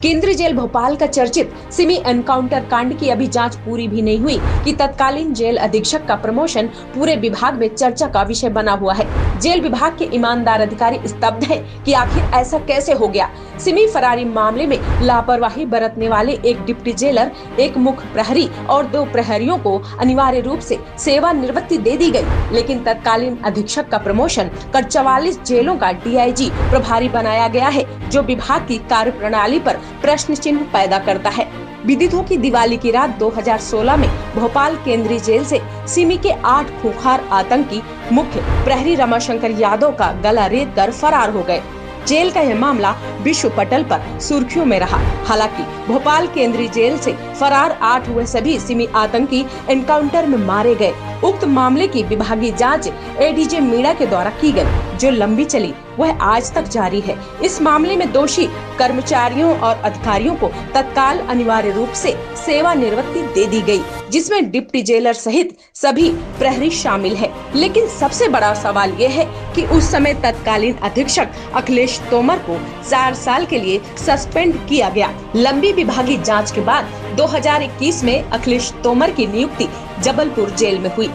केंद्रीय जेल भोपाल का चर्चित सिमी एनकाउंटर कांड की अभी जांच पूरी भी नहीं हुई कि तत्कालीन जेल अधीक्षक का प्रमोशन पूरे विभाग में चर्चा का विषय बना हुआ है। जेल विभाग के ईमानदार अधिकारी स्तब्ध हैं कि आखिर ऐसा कैसे हो गया। सिमी फरारी मामले में लापरवाही बरतने वाले एक डिप्टी जेलर, एक मुख्य प्रहरी और 2 प्रहरियों को अनिवार्य रूप से सेवानिवृत्ति दे दी गई, लेकिन तत्कालीन अधीक्षक का प्रमोशन कर 44 जेलों का डीआईजी प्रभारी बनाया गया है, जो विभाग की कार्यप्रणाली पर प्रश्न चिन्ह पैदा करता है। विदित हो कि दिवाली की रात 2016 में भोपाल केंद्रीय जेल से सिमी के 8 खूंखार आतंकी मुख्य प्रहरी रमाशंकर यादव का गला रेत कर फरार हो गए। जेल का यह मामला विश्व पटल पर सुर्खियों में रहा। हालांकि भोपाल केंद्रीय जेल से फरार 8 हुए सभी सिमी आतंकी एनकाउंटर में मारे गए। उक्त मामले की विभागीय जांच एडीजे मीणा के द्वारा की गई, जो लंबी चली वह आज तक जारी है। इस मामले में दोषी कर्मचारियों और अधिकारियों को तत्काल अनिवार्य रूप से सेवानिवृत्ति दे दी गई, जिसमें डिप्टी जेलर सहित सभी प्रहरी शामिल है। लेकिन सबसे बड़ा सवाल ये है कि उस समय तत्कालीन अधीक्षक अखिलेश तोमर को 4 साल के लिए सस्पेंड किया गया। लंबी विभागीय जांच के बाद 2021 में अखिलेश तोमर की नियुक्ति जबलपुर जेल में हुई।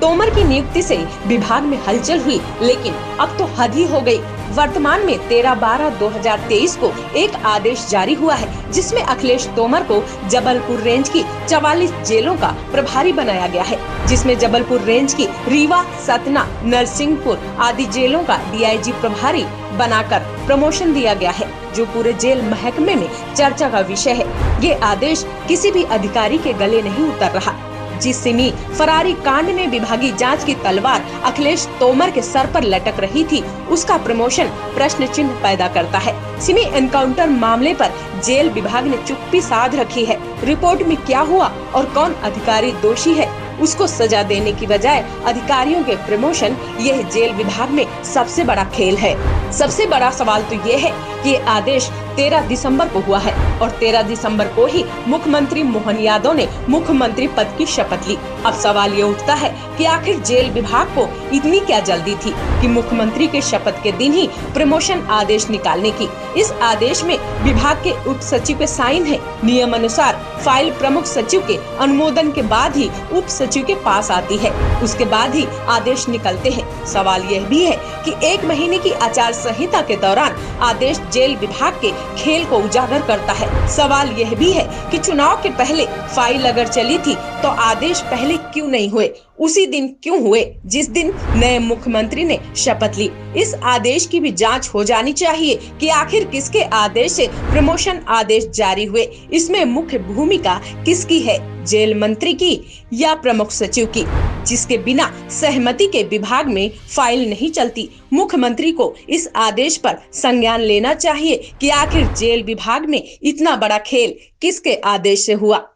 तोमर की नियुक्ति से विभाग में हलचल हुई, लेकिन अब तो हद ही हो गई। वर्तमान में 13/12/2023 को एक आदेश जारी हुआ है, जिसमें अखिलेश तोमर को जबलपुर रेंज की 44 जेलों का प्रभारी बनाया गया है, जिसमें जबलपुर रेंज की रीवा, सतना, नरसिंहपुर आदि जेलों का डीआईजी प्रभारी बनाकर प्रमोशन दिया गया है, जो पूरे जेल महकमे में चर्चा का विषय है। ये आदेश किसी भी अधिकारी के गले नहीं उतर रहा। जिस सिमी फरारी कांड में विभागीय जांच की तलवार अखिलेश तोमर के सर पर लटक रही थी, उसका प्रमोशन प्रश्न चिन्ह पैदा करता है। सिमी एनकाउंटर मामले पर जेल विभाग ने चुप्पी साध रखी है। रिपोर्ट में क्या हुआ और कौन अधिकारी दोषी है, उसको सजा देने की बजाय अधिकारियों के प्रमोशन, यह जेल विभाग में सबसे बड़ा खेल है। सबसे बड़ा सवाल तो ये है कि आदेश 13 दिसंबर को हुआ है और 13 दिसंबर को ही मुख्यमंत्री मोहन यादव ने मुख्यमंत्री पद की शपथ ली। अब सवाल ये उठता है कि आखिर जेल विभाग को इतनी क्या जल्दी थी कि मुख्यमंत्री के शपथ के दिन ही प्रमोशन आदेश निकालने की। इस आदेश में विभाग के उप सचिव के साइन है। नियम अनुसार फाइल प्रमुख सचिव के अनुमोदन के बाद ही उप सचिव के पास आती है, उसके बाद ही आदेश निकलते हैं। सवाल यह भी है कि 1 महीने की आचार संहिता के दौरान आदेश जेल विभाग के खेल को उजागर करता है। सवाल यह भी है कि चुनाव के पहले फाइल अगर चली थी तो आदेश पहले क्यों नहीं हुए, उसी दिन क्यों हुए जिस दिन नए मुख्यमंत्री ने शपथ ली। इस आदेश की भी जांच हो जानी चाहिए कि आखिर किसके आदेश से प्रमोशन आदेश जारी हुए। इसमें मुख्य भूमिका किसकी है, जेल मंत्री की या प्रमुख सचिव की, जिसके बिना सहमति के विभाग में फाइल नहीं चलती। मुख्यमंत्री को इस आदेश पर संज्ञान लेना चाहिए कि आखिर जेल विभाग में इतना बड़ा खेल किसके आदेश से हुआ।